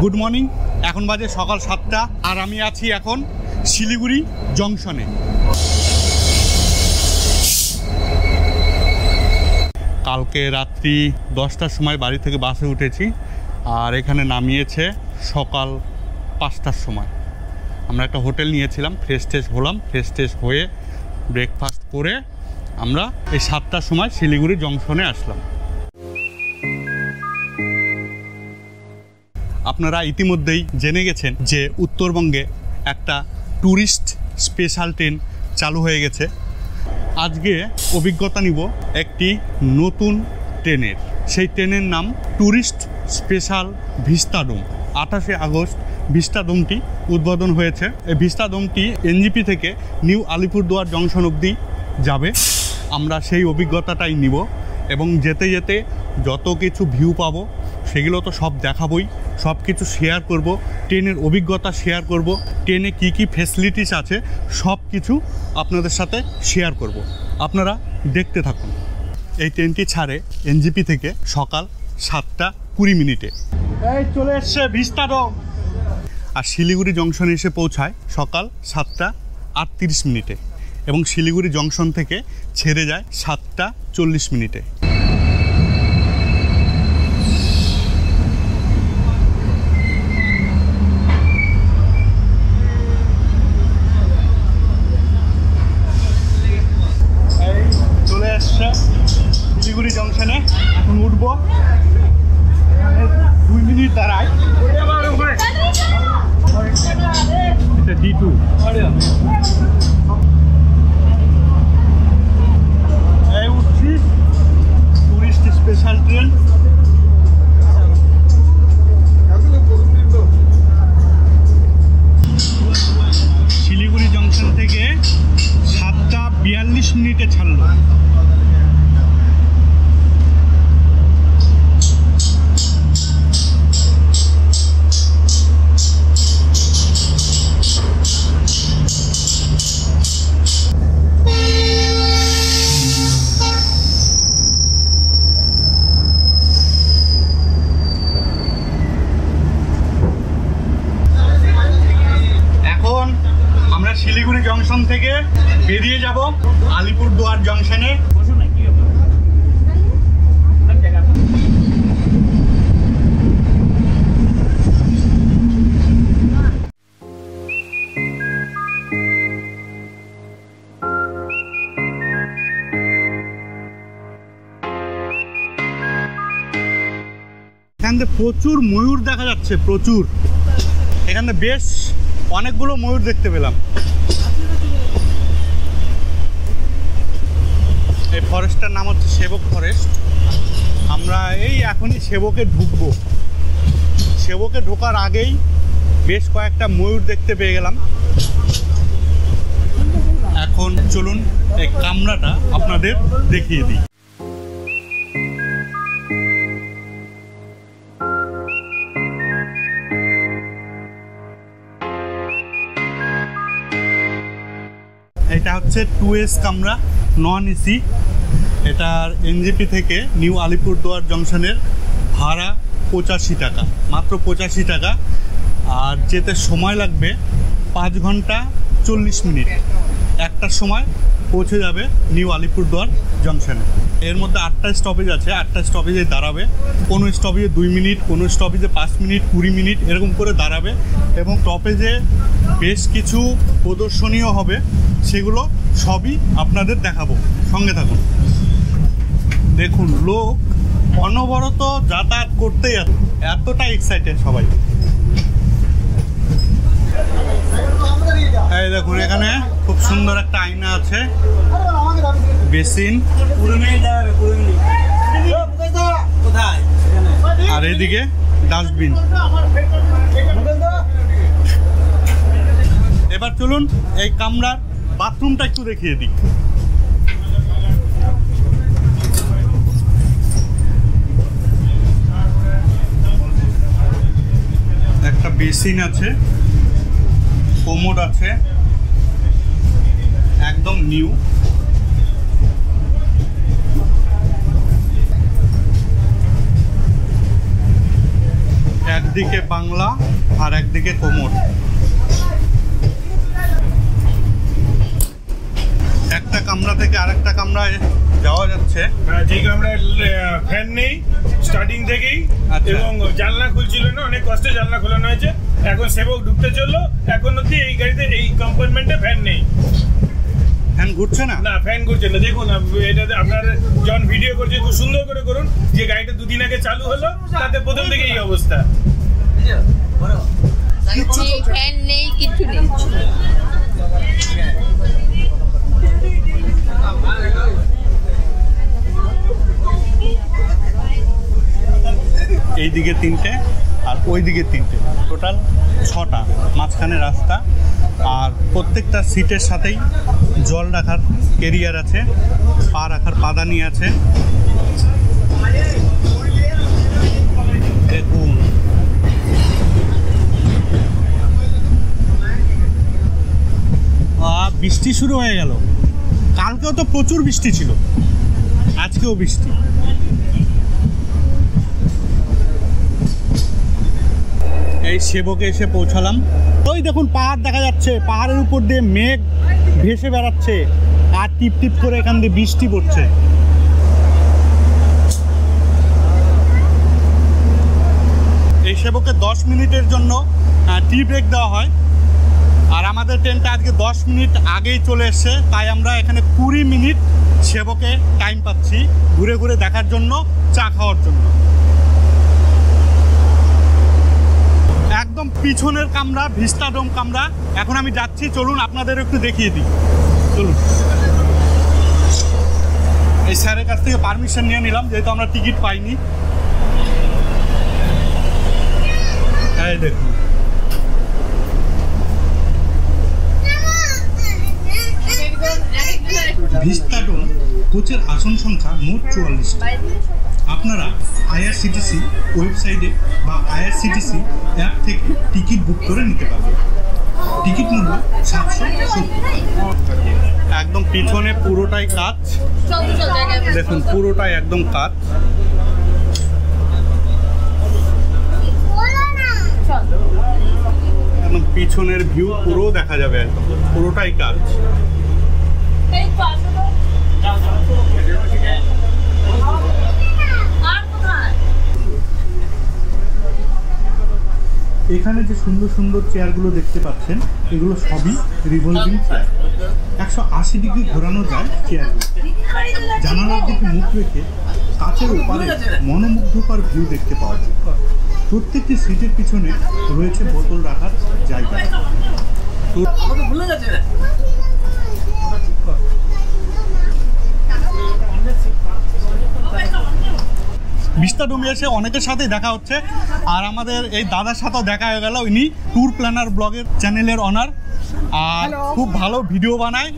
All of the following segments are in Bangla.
Good morning. এখন বাজে সকাল 7টা আর আমি আছি এখন শিলিগুড়ি জংশনে। কালকে রাত্রি 10টার সময় বাড়ি থেকে বাসে উঠেছি আর এখানে নামিয়েছে সকাল 5টার সময়। আমরা একটা হোটেল নিয়েছিলাম, ফ্রেশ ট্রেশ হলাম, ফ্রেশ ট্রেশ হয়ে ব্রেকফাস্ট করে আমরা এই 7টার সময় শিলিগুড়ি জংশনে আসলাম। আপনারা ইতিমধ্যেই জেনে গেছেন যে উত্তরবঙ্গে একটা ট্যুরিস্ট স্পেশাল ট্রেন চালু হয়ে গেছে। আজকে অভিজ্ঞতা নিব একটি নতুন ট্রেনের। সেই ট্রেনের নাম ট্যুরিস্ট স্পেশাল ভিস্তাডোম। 28শে আগস্ট ভিস্তাডোমটি উদ্বোধন হয়েছে। এই ভিস্তাডোমটি এনজিপি থেকে নিউ আলিপুরদুয়ার জংশন অবধি যাবে। আমরা সেই অভিজ্ঞতাটাই নিব এবং যেতে যেতে যত কিছু ভিউ পাবো সেগুলো তো সব দেখাবই, সব কিছু শেয়ার করব, ট্রেনের অভিজ্ঞতা শেয়ার করব, ট্রেনে কি কি ফ্যাসিলিটিস আছে সব কিছু আপনাদের সাথে শেয়ার করব। আপনারা দেখতে থাকুন। এই ট্রেনটি ছাড়ে এনজিপি থেকে সকাল 7:20 এই চলে এসছে ভিস্তাডোম আর শিলিগুড়ি জংশনে এসে পৌঁছায় সকাল 7:38 এবং শিলিগুড়ি জংশন থেকে ছেড়ে যায় 7:40। শিলিগুড়ি জংশনে এখন উঠবো, 2 মিনিট দাঁড়ায়। এটা D2। এই উঠছি tourist special train. Siliguri junction থেকে 7:42 ছাড়লো। শিলিগুড়ি জংশন থেকে বেরিয়ে যাব আলিপুরদুয়ার জংশনে। এখান থেকে প্রচুর ময়ূর দেখা যাচ্ছে, প্রচুর। এখানে বেশ অনেকগুলো ময়ূর দেখতে পেলাম। এই ফরেস্টটার নাম হচ্ছে সেবক ফরেস্ট। আমরা এই এখনই সেবকে ঢুকবো। সেবকে ঢোকার আগেই বেশ কয়েকটা ময়ূর দেখতে পেয়ে গেলাম। এখন চলুন এই কামরাটা আপনাদের দেখিয়ে দিই। এটা হচ্ছে 2S কামরা, নন এসি। এটার এনজিপি থেকে নিউ আলিপুরদুয়ার জংশনের ভাড়া 85 টাকা, মাত্র 85 টাকা। আর যেতে সময় লাগবে 5 ঘন্টা 40 মিনিট। 1টার সময় পৌঁছে যাবে নিউ আলিপুরদুয়ার জংশনে। এর মধ্যে 8টা স্টপেজ আছে, 8টা স্টপেজে দাঁড়াবে। কোনো স্টপেজে 2 মিনিট, কোনো স্টপেজে 5 মিনিট, 20 মিনিট এরকম করে দাঁড়াবে। এবং স্টপেজে বেশ কিছু প্রদর্শনীয় হবে, সেগুলো সবই আপনাদের দেখাবো, সঙ্গে থাকুন। দেখুন, লোক অনবরত যাতায়াত করতেই এতটা এক্সাইটেড সবাই। এই দেখুন, এখানে খুব সুন্দর একটা আয়না আছে, বেসিন, আর এদিকে ডাস্টবিন। এবার চলুন এই কামরার বাথরুমটা একটু দেখিয়ে দিই। একটা বেসিন আছে, কোমোড আছে, একদম নিউ। একদিকে বাংলা আর একদিকে কোমর। একটা কামরা থেকে আরেকটা কামরায় যাওয়া যাচ্ছে। যে কামরায় ফ্যান নেই স্টার্টিং থেকেই, এবং জানলা খুলছিল না, অনেক কষ্টে জানলা খোলানো হয়েছে। এখন সেবক ঢুকতে চললো, এখন অব্দি এই গাড়িতে এই কম্পার্টমেন্টে ফ্যান নেই। ফ্যান ঘুরছে না? না, ফ্যান ঘুরছে না। দেখুন এটাতে আপনার যখন ভিডিও করছে খুব সুন্দর করে করুন। যে গাড়িটা দুদিন আগে চালু হলো তাতে প্রথম থেকে এই অবস্থা। ফ্যান নেই, কিছু নেই। এইদিকে 3টে আর ওইদিকে 3টে, টোটাল 6টা, মাঝখানে রাস্তা। আর প্রত্যেকটা সিটের সাথেই জল রাখার ক্যারিয়ার আছে, পা রাখার পাদানি আছে। দেখুন বৃষ্টি শুরু হয়ে গেল। কালকেও তো প্রচুর বৃষ্টি ছিল, আজকেও বৃষ্টি। এই সেবকে এসে পৌঁছালাম। ওই দেখুন পাহাড় দেখা যাচ্ছে, পাহাড়ের উপর দিয়ে মেঘ ভেসে বেড়াচ্ছে আর টিপ টিপ করে এখান দিয়ে বৃষ্টি পড়ছে। এই সেবকে 10 মিনিটের জন্য টি ব্রেক দেওয়া হয়, আর আমাদের ট্রেনটা আজকে 10 মিনিট আগেই চলে এসছে, তাই আমরা এখানে 20 মিনিট সেবকে টাইম পাচ্ছি ঘুরে ঘুরে দেখার জন্য, চা খাওয়ার জন্য। একদম পিছনের কামরা ভিস্টাডোম কামরা। এখন আমি যাচ্ছি, চলুন আপনাদের একটু দেখিয়ে দিই, চলুন। এই স্যারের কাছ থেকে পারমিশন নিয়ে নিলাম, যেহেতু আমরা টিকিট পাইনি। এই দেখুন ভিস্টাডোম কোচের আসন সংখ্যা মোট 44টা। আপনারা আইআরসিটিসি ওয়েবসাইটে বা আইআরসিটিসি অ্যাপ থেকে টিকিট বুক করে নিতে পারবেন। টিকিট মূল্য 770। একদম পিছনে পুরোটাই কাচ, দেখুন পুরোটাই একদম কাচ। একদম পিছনের ভিউ পুরো দেখা যাবে, একদম পুরোটাই কাচ। এখানে যে সুন্দর সুন্দর চেয়ারগুলো দেখতে পাচ্ছেন, এগুলো সবই রিভলভিং চেয়ার। 180 ডিগ্রি ঘোরানো যায় চেয়ারগুলো। জানালার দিকে মুখ রেখে কাচের ওপারে মনোমুগ্ধকর ভিউ দেখতে পাওয়া যায়। প্রত্যেকটি সিটের পিছনে রয়েছে বোতল রাখার জায়গা। ভিস্টাডোমে এসে অনেকের সাথেই দেখা হচ্ছে, আর আমাদের এই দাদার সাথেও দেখা হয়ে গেল। ইনি ট্যুর প্ল্যানার ব্লগের চ্যানেলের অনার, আর খুব ভালো ভিডিও বানায়।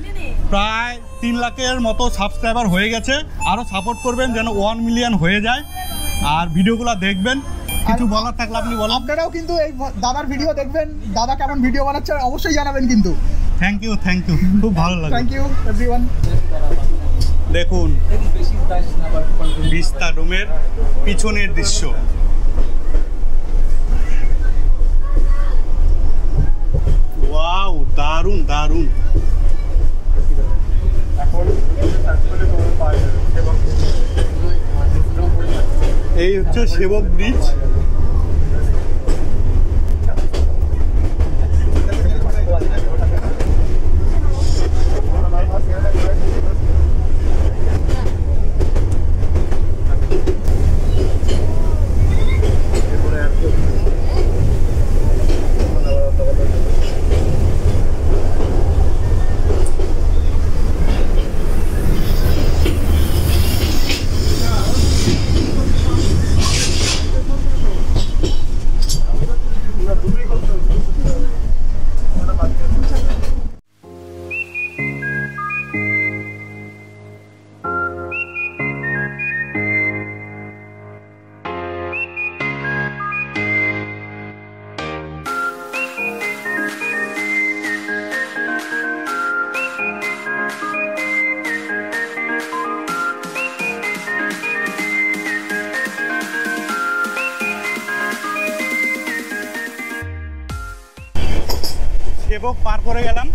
প্রায় 3 লাখের মতো সাবস্ক্রাইবার হয়ে গেছে। আরও সাপোর্ট করবেন যেন 1 মিলিয়ন হয়ে যায়, আর ভিডিওগুলো দেখবেন। কিছু বলার থাকলে আপনি বলেন। আপনারাও কিন্তু এই দাদার ভিডিও দেখবেন, দাদা কেমন ভিডিও বানাচ্ছে অবশ্যই জানাবেন কিন্তু। থ্যাংক ইউ, খুব ভালো লাগে। Thank you everyone. দেখুন ভিস্টাডোমের পিছনের দৃশ্য। ওয়াও, দারুণ দারুণ। এই হচ্ছে সেবক ব্রিজ। সেবক পার করে গেলাম।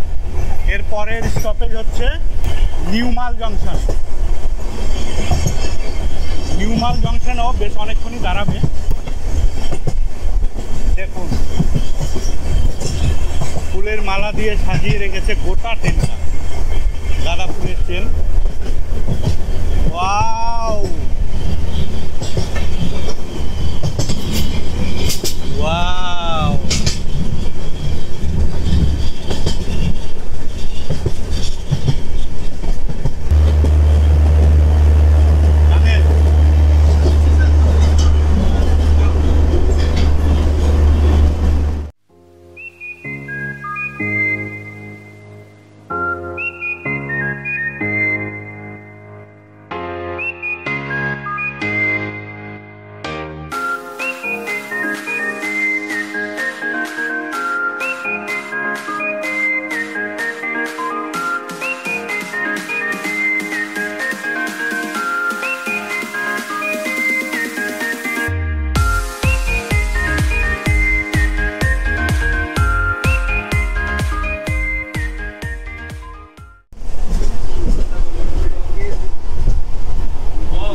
এর পরের স্টপেজ হচ্ছে নিউমাল জংশন। নিউমাল জংশনও বেশ অনেকক্ষণই দাঁড়াবে। দেখুন ফুলের মালা দিয়ে সাজিয়ে রেখেছে গোটা ট্রেনটা, গাঁদা ফুলের ট্রেন। ওয়াও ওয়াও,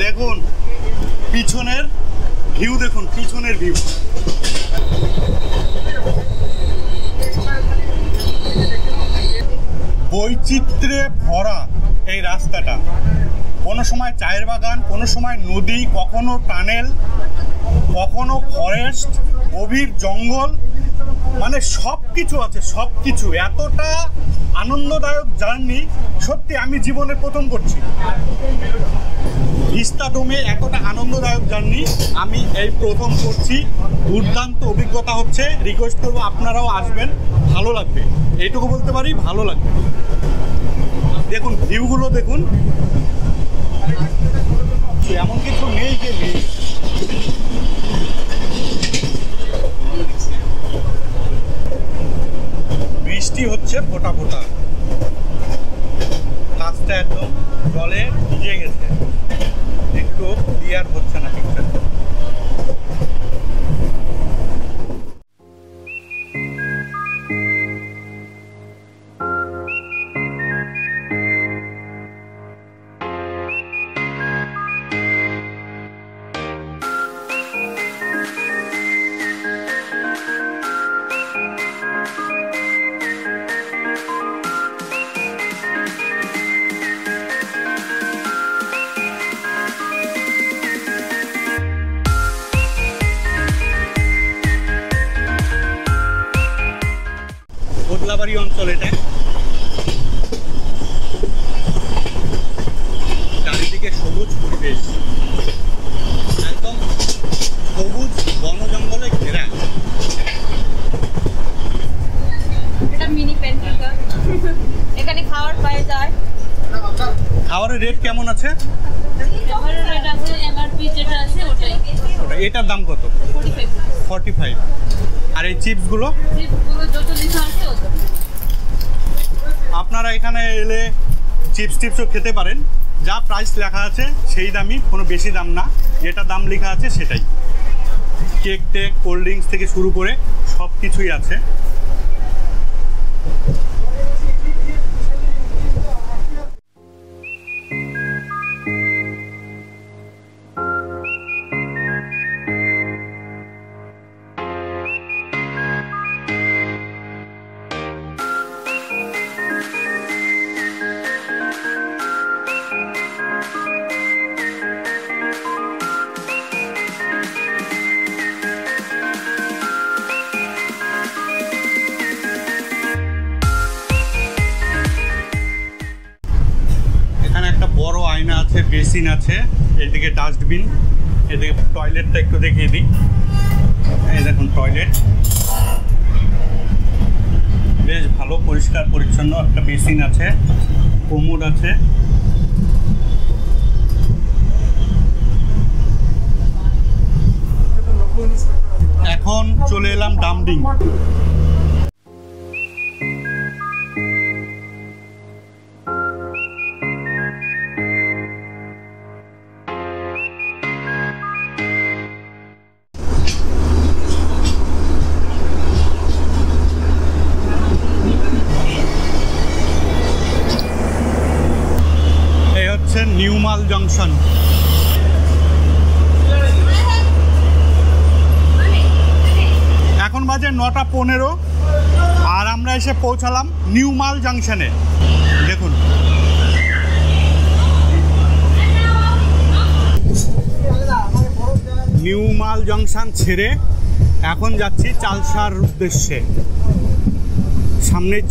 দেখুন পিছনের ভিউ, দেখুন পিছনের ভিউ। বৈচিত্র্যে ভরা এই রাস্তাটা, কোনো সময় চায়ের বাগান, কোনো সময় নদী, কখনো টানেল, কখনো ফরেস্ট, গভীর জঙ্গল, মানে সব কিছু আছে, সব কিছু। এতটা আনন্দদায়ক জার্নি সত্যি আমি জীবনে প্রথম করছি। ভিস্তাডোমে এতটা আনন্দদায়ক জার্নি আমি এই প্রথম করছি। দুর্দান্ত অভিজ্ঞতা হচ্ছে। রিকোয়েস্ট করবো আপনারাও আসবেন, ভালো লাগবে, এইটুকু বলতে পারি, ভালো লাগবে। দেখুন ভিউগুলো দেখুন, এমন কিছু নেই যে নেই। বৃষ্টি হচ্ছে ফোঁটা ফোঁটা, কাজটা একদম জলে ভিজে গেছে, একটু ক্লিয়ার হচ্ছে না ঠিকঠাক। বদলাবাড়ি অঞ্চল এটা, চারিদিকে সবুজ পরিবেশ, একদম সবুজ বন জঙ্গলে ঘেরা। এটা মিনি পেন্টিকা, এখানে খাবার পাওয়া যায়। খাবারের রেট কেমন আছে? খাবারের রেট আছে এমআরপি যেটা আছে ওটাই। এটার দাম কত? 45। আর এই চিপসগুলো? চিপসগুলো যত লেখা আছে ওটা। আপনারা এখানে এলে চিপসও খেতে পারেন, যা প্রাইস লেখা আছে সেই দামই, কোনো বেশি দাম না, যেটা দাম লেখা আছে সেটাই। কেক টেক, কোল্ড ড্রিঙ্কস থেকে শুরু করে সব কিছুই আছে। বড় আয়না আছে, বেসিন আছে, এদিকে ডাস্টবিন, এদিকে টয়লেটটা একটু দেখিয়ে দিই। এই দেখুন টয়লেট, বেশ ভালো পরিষ্কার পরিচ্ছন্ন। একটা বেসিন আছে, কোমোড আছে। এখন চলে এলাম ডামডিং। বাজে 9:15 আর আমরা এসে পৌঁছালাম নিউ মাল জাংশনে। দেখুন নিউ মাল জংশন ছেড়ে এখন যাচ্ছি চালসার উদ্দেশ্যে। সামনেই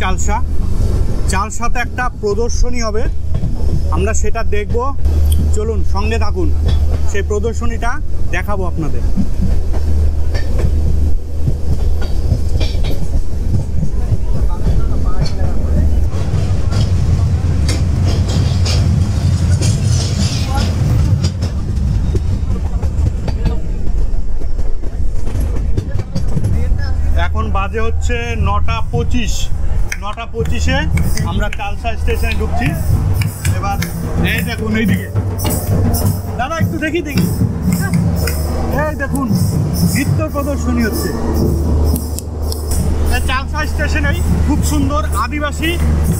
চালসাতে একটা প্রদর্শনী হবে, আমরা সেটা দেখব। চলুন সঙ্গে থাকুন, সেই প্রদর্শনীটা দেখাবো আপনাদের। এখন বাজে হচ্ছে 9:25। 9:25-এ আমরা চালসা স্টেশনে ঢুকছি। এবার এই দেখুন এইদিকে দাদা একটু দেখি এই দেখুন নৃত্য প্রদর্শনী হচ্ছে চালসা স্টেশনেই। খুব সুন্দর আদিবাসী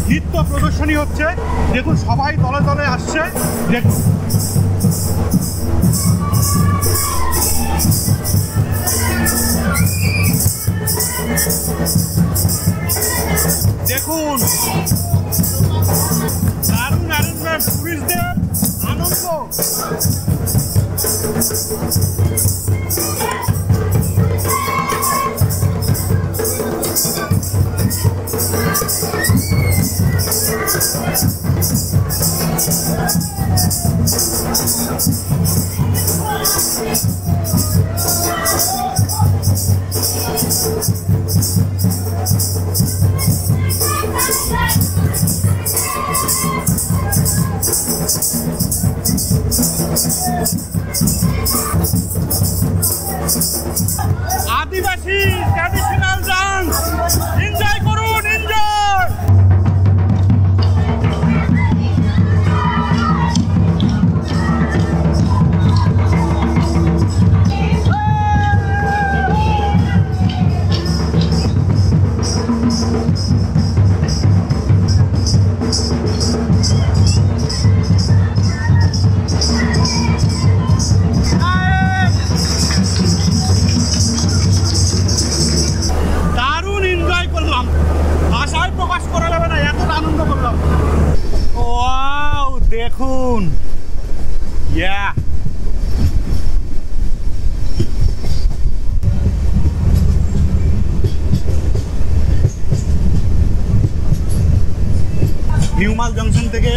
নৃত্য প্রদর্শনী হচ্ছে। দেখুন সবাই দলে দলে আসছে। দেখুন দেখুন দারুণ অ্যারেঞ্জমেন্ট, টুরিস্টদের আনন্দ। আদিবাসী ট্র্যাডিশনাল ডান্স এনজয় করুন, এনজয়। দেখুন নিউ মাল জংশন থেকে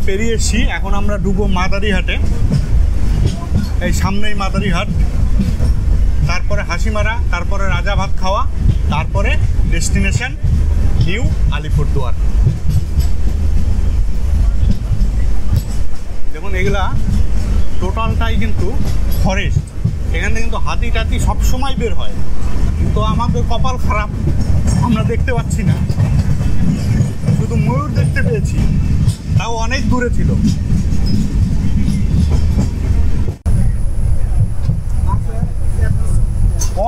পেরিয়ে এসছি। এখন আমরা ঢুকবো মাদারিহাটে। এই সামনেই মাদারিহাট, তারপরে হাসিমারা, তারপরে রাজা ভাত খাওয়া, তারপরে ডেস্টিনেশন নিউ আলিপুরদুয়ার। দেখুন এগুলা টোটালটাই কিন্তু ফরেস্ট। এখানে কিন্তু হাতি টাতি সবসময় বের হয়, কিন্তু আমাদের কপাল খারাপ, আমরা দেখতে পাচ্ছি না। শুধু ময়ূর দেখতে পেয়েছি, তাও অনেক দূরে ছিল।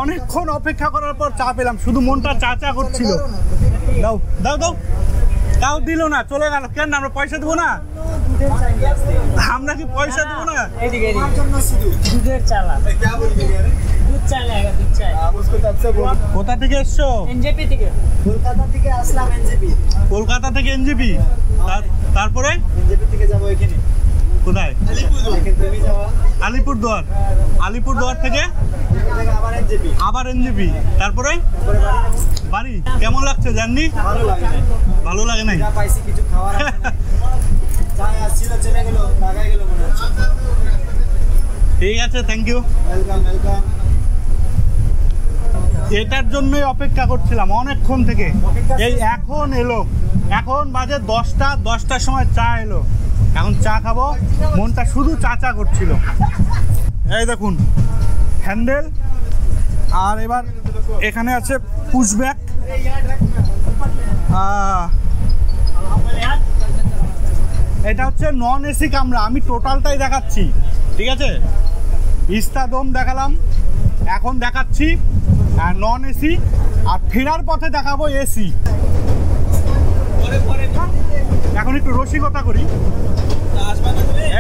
অনেকক্ষণ অপেক্ষা করার পর চা পেলাম, শুধু মনটা চা চা করছিল। দাও দাও দাও, তাও দিল না, চলে গেল। কেন আমরা পয়সা দেবো না? আমরা কি পয়সা দেবো না? কোথা থেকে এসছো? কলকাতা থেকে এনজেপি। তারপরে কোথায়? আলিপুরদুয়ার। আলিপুরদুয়ার থেকে আবার এনজেপি, তারপরে বাড়ি। কেমন লাগছে জার্নি? ভালো লাগে নাই? ঠিক আছে, থ্যাংক ইউ। এটার জন্যই অপেক্ষা করছিলাম অনেকক্ষণ থেকে। এই এখন এলো, এখন বাজে 10টা। 10টার সময় চা এলো, এখন চা খাবো। মনটা শুধু চা চা করছিল। এই দেখুন হ্যান্ডেল, আর এবার এখানে আছে পুশব্যাক। এটা হচ্ছে নন এসি কামরা, আমি টোটালটাই দেখাচ্ছি, ঠিক আছে? ইস্তাদম দেখালাম, এখন দেখাচ্ছি নন এসি, আর ফেরার পথে দেখাবো এসি। এখন একটু রসিকতা করি।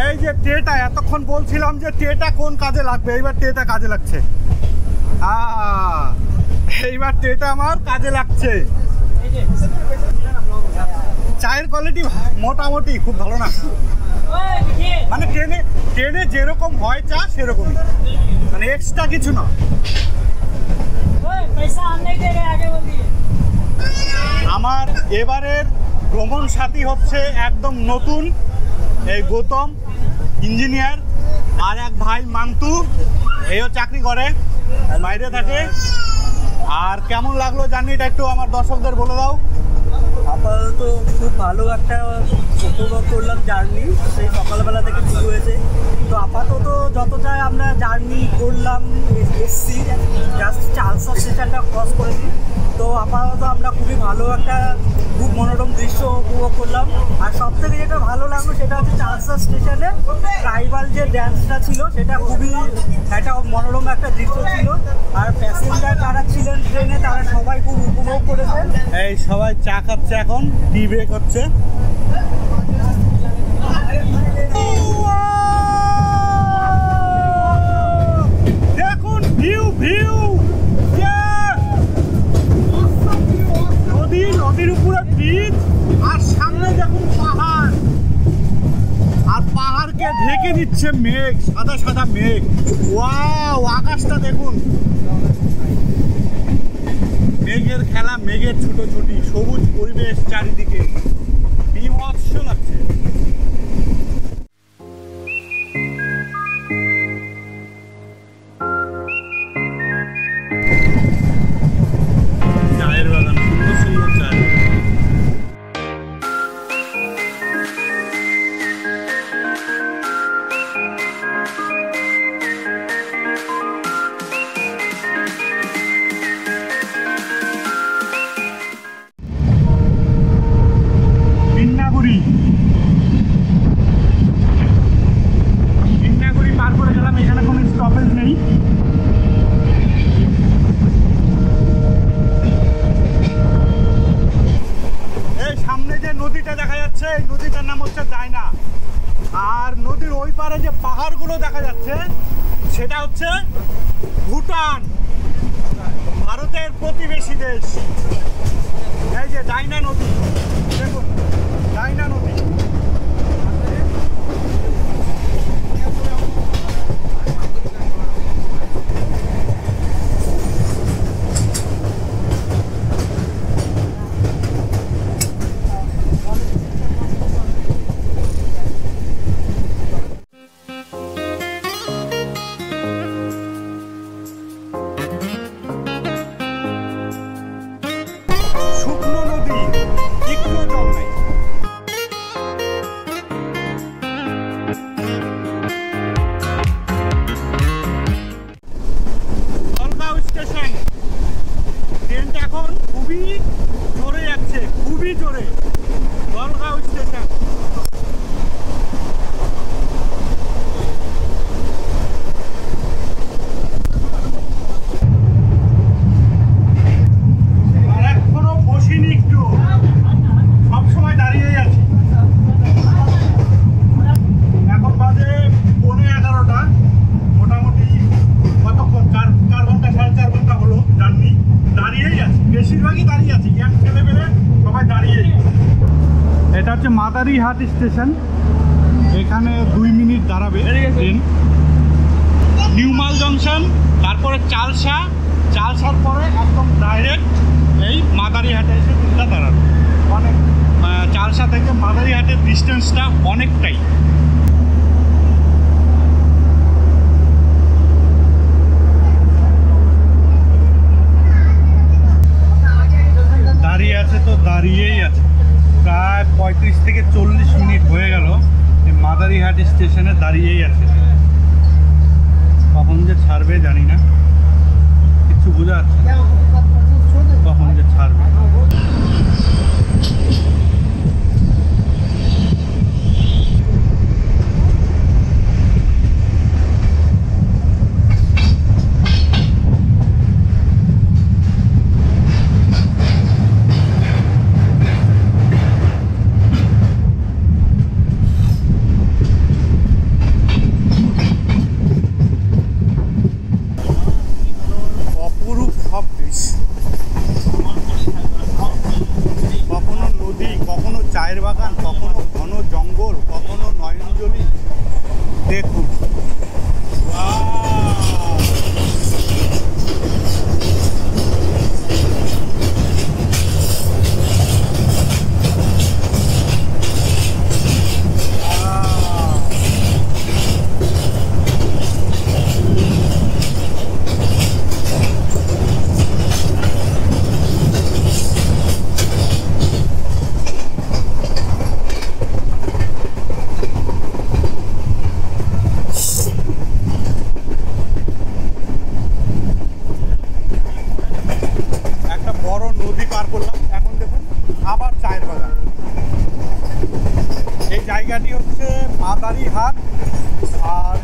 এই যে ট্রেটা, এতক্ষণ বলছিলাম যে ট্রেটা কোন কাজে লাগবে, এইবার ট্রেটা কাজে লাগছে। এইবার ট্রেটা আমার কাজে লাগছে। চায়ের কোয়ালিটি মোটামুটি খুব ভালো না, মানে ট্রেনে যেরকম হয় চা সেরকমই, মানে এক্সট্রা কিছু না। আমার এবারের ভ্রমণ সাথী হচ্ছে একদম নতুন এই গৌতম ইঞ্জিনিয়ার, আর এক ভাই মান্তু, এও চাকরি করে, বাইরে থাকে। আর কেমন লাগলো জার্নিটা একটু আমার দর্শকদের বলে দাও। আপাতত খুব ভালো একটা উপভোগ করলাম জার্নি, সেই সকালবেলা থেকে শুরু হয়েছে। তো আপাতত যতটা আমরা জার্নি করলাম এসছি, জাস্ট চালসা স্টেশনটা ক্রস করেছি। তো আপাতত আমরা খুবই ভালো একটা খুব মনোরম দৃশ্য উপভোগ করলাম। আর সব থেকে যেটা ভালো লাগলো সেটা হচ্ছে চালসা স্টেশনে ট্রাইবাল যে ড্যান্সটা ছিল সেটা খুবই একটা মনোরম একটা দৃশ্য ছিল। আর প্যাসেঞ্জার যারা ছিলেন ট্রেনে তারা সবাই খুব উপভোগ করেছেন। এই সবাই চা খাচ্ছে, এখন টি ব্রেক হচ্ছে। দেখুন ভিউ ভিউ, নদীর উপরে ব্রিজ, আর সামনে দেখুন পাহাড়, আর পাহাড়কে ঢেকে দিচ্ছে মেঘ, সাদা সাদা মেঘ। ওয়াও, আকাশটা দেখুন, মেঘের খেলা, মেঘের ছুটোছুটি, সবুজ পরিবেশ চারিদিকে, বিভৎস লাগছে। চায়ের বাগান, সুন্দর সুন্দর চায়ের বাগান। বিন্নাগুড়ি পার করে গেলাম, এখানে কোনো স্টপেজ নেই। এই সামনে যে নদীটা দেখা যাচ্ছে, এই নদীটার নাম হচ্ছে ডাইনা। আর নদীর ওই পারে যে পাহাড়গুলো দেখা যাচ্ছে সেটা হচ্ছে ভুটান, ভারতের প্রতিবেশী দেশ। এই যে ডাইনা নদী, দেখুন ডাইনা নদী। শুকনো নদী, একটু জল নাই। জলগাঁও স্টেশন, ট্রেনটা এখন খুবই জোরে যাচ্ছে, খুবই জোরে। জলগাঁও স্টেশন। আর এখনো বসিনি, একটু সবসময় দাঁড়িয়েই আছি। এখন বাজে 11:15, মোটামুটি কতক্ষণ, 4 ঘন্টা 4.5 ঘন্টা হলো জার্নি। দাঁড়িয়েই আছি, বেশিরভাগই দাঁড়িয়ে আছি, ইয়াং ছেলেমেলে সবাই দাঁড়িয়েই। এটা হচ্ছে মাদারিহাট স্টেশন, এখানে 2 মিনিট দাঁড়াবে ট্রেন। নিউমাল জংশন, তারপরে চালসার পরে একদম ডাইরেক্ট এই মাদারিহাটে এসে ট্রেনটা দাঁড়াবে। অনেক চালসা থেকে মাদারিহাটের ডিস্টেন্সটা অনেকটাই। দাঁড়িয়ে আছে তো দাঁড়িয়েই আছে, প্রায় 35 থেকে 40 মিনিট হয়ে গেল এই মাদারিহাট স্টেশনে দাঁড়িয়েই আছে। কখন যে ছাড়বে জানি না, কিছু বোঝা যাচ্ছে না কখন যে ছাড়বে। অপরূপ সব দৃশ্য। দেখুন জায়গাটি হচ্ছে মাদারিহাট আর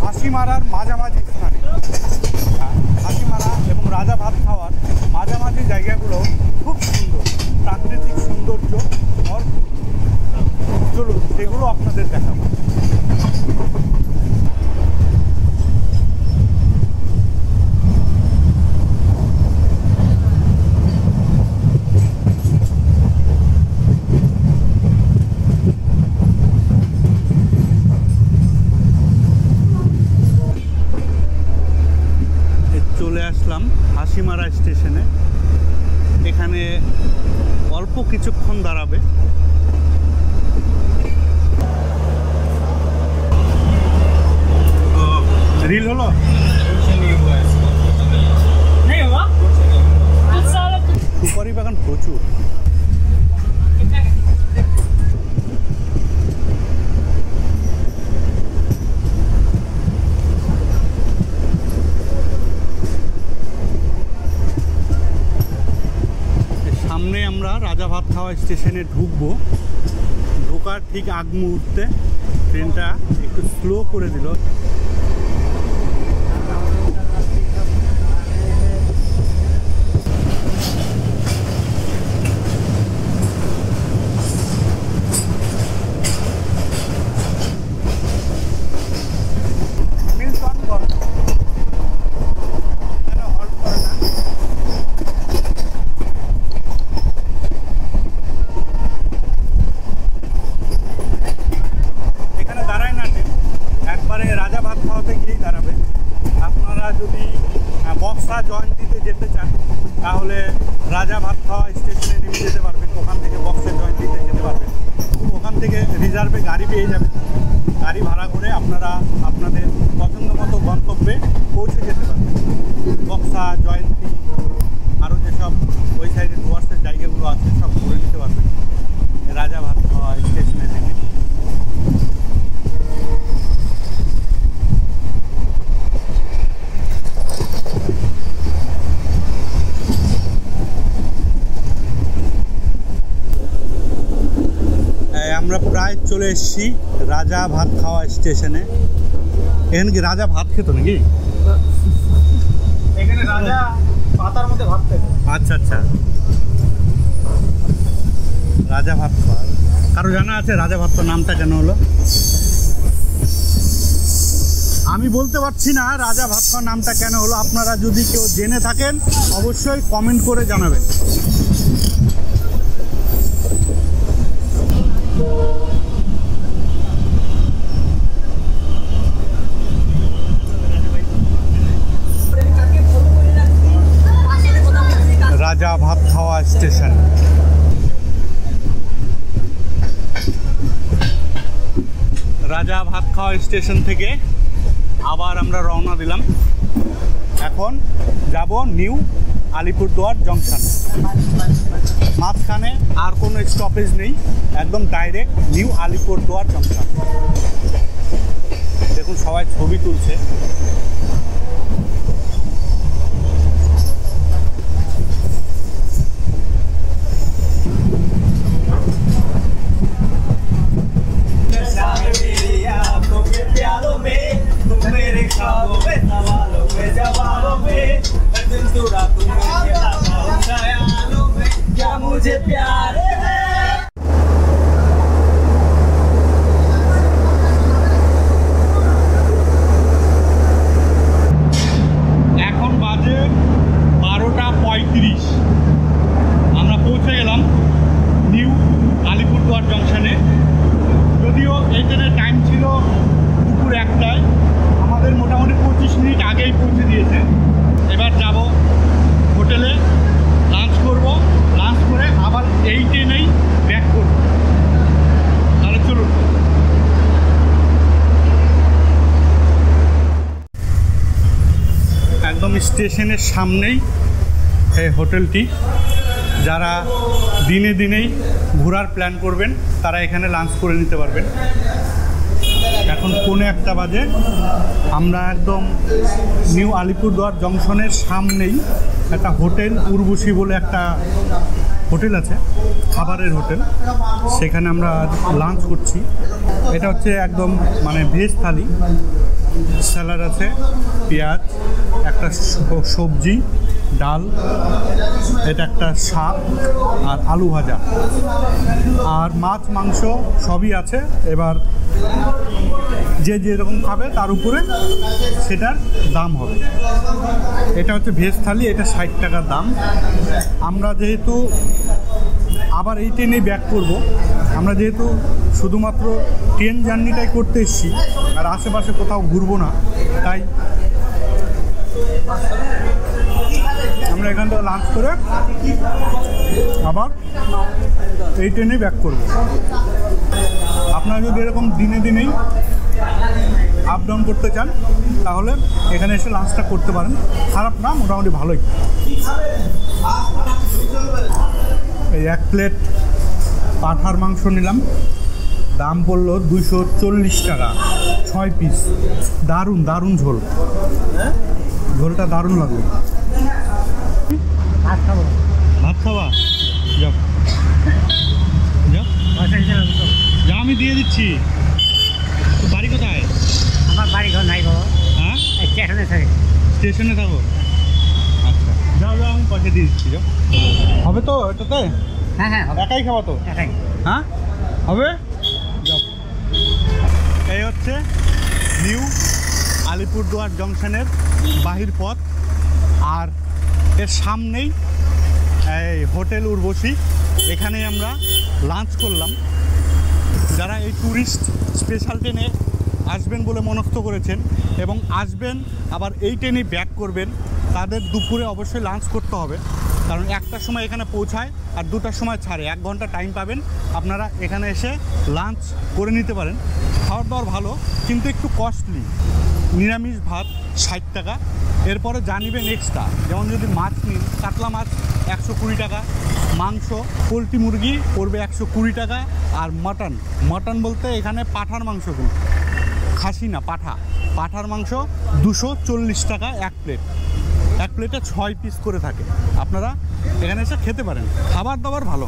হাসিমারার মাঝামাঝি স্থানে। হাসিমারা এবং রাজা ভাত খাওয়ার মাঝামাঝি জায়গাগুলো খুব সুন্দর, প্রাকৃতিক সৌন্দর্য ভরপুর। চলুন সেগুলো আপনাদের দেখাবো। চলে আসলাম হাসিমারা স্টেশনে। এখানে অল্প কিছুক্ষণ দাঁড়াবে। রিল হলো সুপারি বাগান প্রচুর। সামনে আমরা রাজা ভাত খাওয়া স্টেশনে ঢুকবো। ঢোকার ঠিক আগ মুহূর্তে ট্রেনটা একটু স্লো করে দিল। বক্সা জয়ন্তীতে যেতে চান তাহলে রাজা ভাত খাওয়া স্টেশনে নেমে যেতে পারবেন। ওখান থেকে বক্সা জয়ন্তীতে যেতে পারবেন। ওখান থেকে রিজার্ভে গাড়ি পেয়ে যাবেন। গাড়ি ভাড়া করে আপনারা আপনাদের পছন্দ মতো গন্তব্যে পৌঁছে যেতে পারবেন। বক্সা জয়ন্তী আরও যেসব ওই সাইডে ডুয়ার্সের জায়গাগুলো আছে সব ঘুরে নিতে পারবেন রাজা ভাত খাওয়া স্টেশনে নেমে। আমরা প্রায় চলে এসেছি রাজা ভাত খাওয়া স্টেশনে। এখানে কি রাজা ভাত খেত নাকি? এখানে রাজা পাতার মধ্যে ভাত খেত। আচ্ছা আচ্ছা, রাজা ভাত খাওয়া। কারো জানা আছে রাজা ভাত নামটা কেন হলো? আমি বলতে পারছি না রাজা ভাত খাওয়া নামটা কেন হলো। আপনারা যদি কেউ জেনে থাকেন অবশ্যই কমেন্ট করে জানাবেন। রাজা ভাত খাওয়া স্টেশন। রাজা ভাত খাওয়া স্টেশন থেকে আবার আমরা রওনা দিলাম। এখন যাব নিউ আলিপুরদুয়ার জংশন। মাঝখানে আর কোনো স্টপেজ নেই, একদম ডাইরেক্ট নিউ আলিপুরদুয়ার জংশন। দেখুন সবাই ছবি তুলছে। এখন বাজে 12:35। আমরা পৌঁছে গেলাম নিউ আলিপুরদুয়ার জংশনে। যদিও এই ট্রেনের টাইম ছিল দুপুর 1টা, স্টেশনের সামনেই এই হোটেলটি। যারা দিনে দিনেই ঘোরার প্ল্যান করবেন তারা এখানে লাঞ্চ করে নিতে পারবেন। এখন 1:45 বাজে। আমরা একদম নিউ আলিপুরদুয়ার জংশনের সামনেই একটা হোটেল উর্বশী বলে একটা হোটেল আছে, খাবারের হোটেল, সেখানে আমরা লাঞ্চ করছি। এটা হচ্ছে একদম মানে ভেজ থালি, স্যালাড আছে, পেঁয়াজ, একটা সবজি, ডাল, এটা একটা শাক আর আলু ভাজা, আর মাছ মাংস সবই আছে। এবার যে যেরকম খাবে তার উপরে সেটার দাম হবে। এটা হচ্ছে ভেজ থালি, এটা 60 টাকার দাম। আমরা যেহেতু আবার এই ট্রেনেই ব্যাক করব, আমরা যেহেতু শুধুমাত্র ট্রেন জার্নিটাই করতে এসেছি আর আশেপাশে কোথাও ঘুরবো না, তাই আমরা এখান থেকে লাঞ্চ করে আবার এই ট্রেনেই ব্যাক করব। আপনারা যদি এরকম দিনে দিনেই আপ ডাউন করতে চান তাহলে এখানে এসে লাঞ্চটা করতে পারেন। খারাপ না, মোটামুটি ভালোই। এই 1 প্লেট পাঁঠার মাংস নিলাম, দাম পড়লো 240 টাকা, 6 পিস। দারুণ দারুণ ঝোল, ঝোলটা দারুণ লাগলো। ভাত খাবো। ভাত খাওয়া? যাও যাও, যা আমি দিয়ে দিচ্ছি। তো বাড়ি কোথায়? আমার বাড়ি ঘর নাই বাবা। হ্যাঁ, স্টেশনে থাকে। স্টেশনে থাকো? আচ্ছা, যাও যাও, আমি পয়সা দিয়ে দিচ্ছি। যাও, হবে তো এটাতে? হ্যাঁ হ্যাঁ একাই খাওয়া তো? একাই। হ্যাঁ হবে, যাও। এই হচ্ছে নিউ আলিপুরদুয়ার জংশনের বাহির পথ, আর এর সামনেই এই হোটেল উর্বশী, এখানেই আমরা লাঞ্চ করলাম। যারা এই ট্যুরিস্ট স্পেশাল ট্রেনে আসবেন বলে মনস্থ করেছেন এবং আসবেন আবার এই ট্রেনেই ব্যাক করবেন, তাদের দুপুরে অবশ্যই লাঞ্চ করতে হবে, কারণ 1টার সময় এখানে পৌঁছায় আর 2টার সময় ছাড়ে। 1 ঘন্টা টাইম পাবেন, আপনারা এখানে এসে লাঞ্চ করে নিতে পারেন। খাওয়ার দাওয়ার ভালো, কিন্তু একটু কস্টলি। নিরামিষ ভাত 60 টাকা, এরপরে যা নেবেন এক্সট্রা। যেমন যদি মাছ নিন, কাতলা মাছ 120 টাকা, মাংস পোলট্রি মুরগি পড়বে 120 টাকা, আর মটন বলতে এখানে পাঁঠার মাংস, কিন্তু খাসি না, পাঁঠার মাংস 240 টাকা 1 প্লেট। 1 প্লেটে 6 পিস করে থাকে। আপনারা এখানে এসে খেতে পারেন, খাবার দাবার ভালো।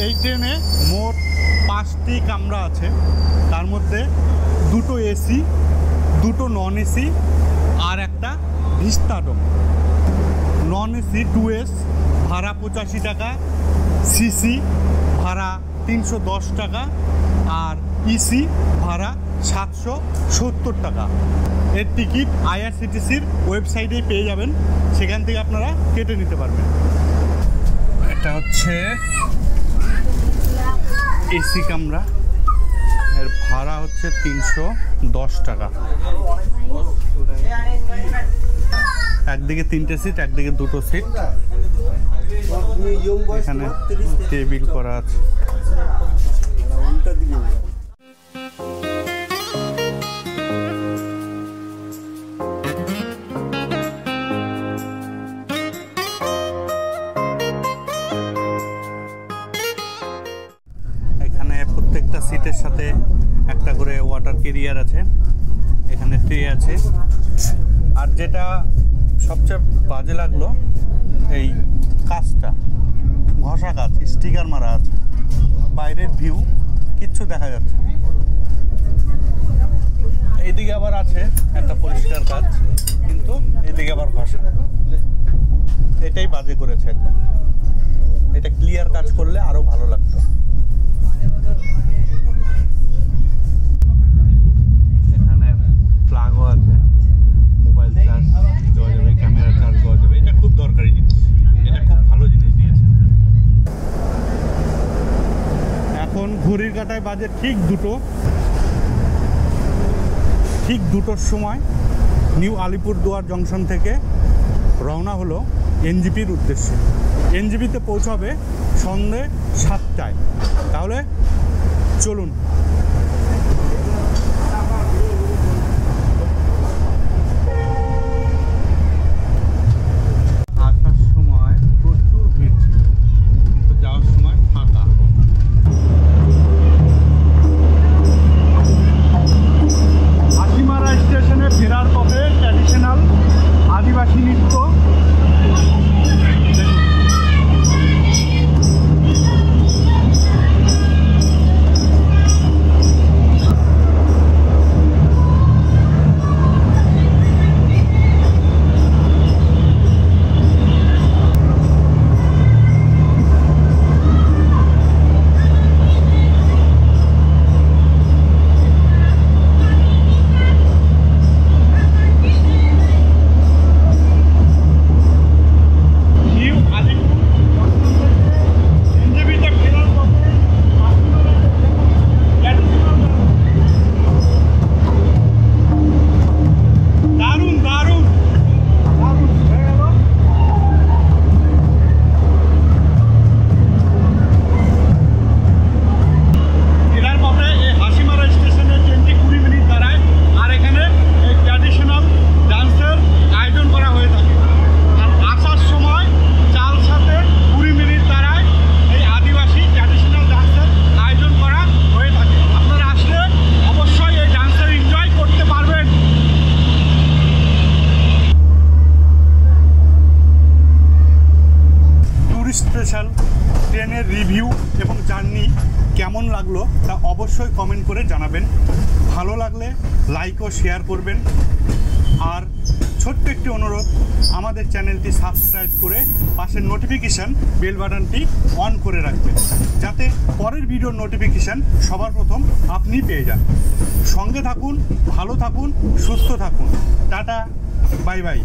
এই ট্রেনে মোট 5টি কামরা আছে, তার মধ্যে 2টো এসি, 2টো নন এসি আর একটা ভিস্তাডোম। নন এসি 2S ভাড়া 85 টাকা, সিসি ভাড়া 310 টাকা, আর ইসি ভাড়া 770 টাকা। এর টিকিট IRCTCর ওয়েবসাইটেই পেয়ে যাবেন, সেখান থেকে আপনারা কেটে নিতে পারবেন। এটা হচ্ছে এসি কামরা, এর ভাড়া হচ্ছে 310 টাকা। একদিকে 3টে সিট, একদিকে 2টো সিট। এখানে টেবিল করা আছে। এখানে প্রত্যেকটা সিটের সাথে একটা করে ওয়াটার ক্যারিয়ার আছে, এখানে ট্রে আছে। আর যেটা সবচেয়ে বাজে লাগলো, এই কাজটা ঘষা কাজ, স্টিকার মারা আছে, বাইরের ভিউ কিচ্ছু দেখা যাচ্ছে। এইদিকে আবার আছে একটা পরিষ্কার কাজ, কিন্তু এইদিকে আবার ঘষা। এটাই বাজে করেছে একদম। এটা ক্লিয়ার কাজ করলে আরো ভালো লাগতো। এখানে প্লাগও আছে, মোবাইল চার্জ দেওয়া যাবে, ক্যামেরা চার্জ দেওয়া যাবে। এটা খুব দরকারি জিনিস, এটা খুব ভালো জিনিস দিয়েছে। এখন ঘড়ির কাঁটায় বাজে ঠিক 2টোর সময় নিউ আলিপুরদুয়ার জংশন থেকে রওনা হলো এনজিপির উদ্দেশ্যে। এনজিপিতে পৌঁছাবে সন্ধ্যে 7টায়। তাহলে চলুন। স্পেশাল ট্রেনের রিভিউ এবং জার্নি কেমন লাগলো তা অবশ্যই কমেন্ট করে জানাবেন। ভালো লাগলে লাইক ও শেয়ার করবেন। আর ছোট্ট একটি অনুরোধ, আমাদের চ্যানেলটি সাবস্ক্রাইব করে পাশের নোটিফিকেশান বেল বাটনটি অন করে রাখবেন, যাতে পরের ভিডিওর নোটিফিকেশান সবার প্রথম আপনি পেয়ে যান। সঙ্গে থাকুন, ভালো থাকুন, সুস্থ থাকুন। Tata, bye bye.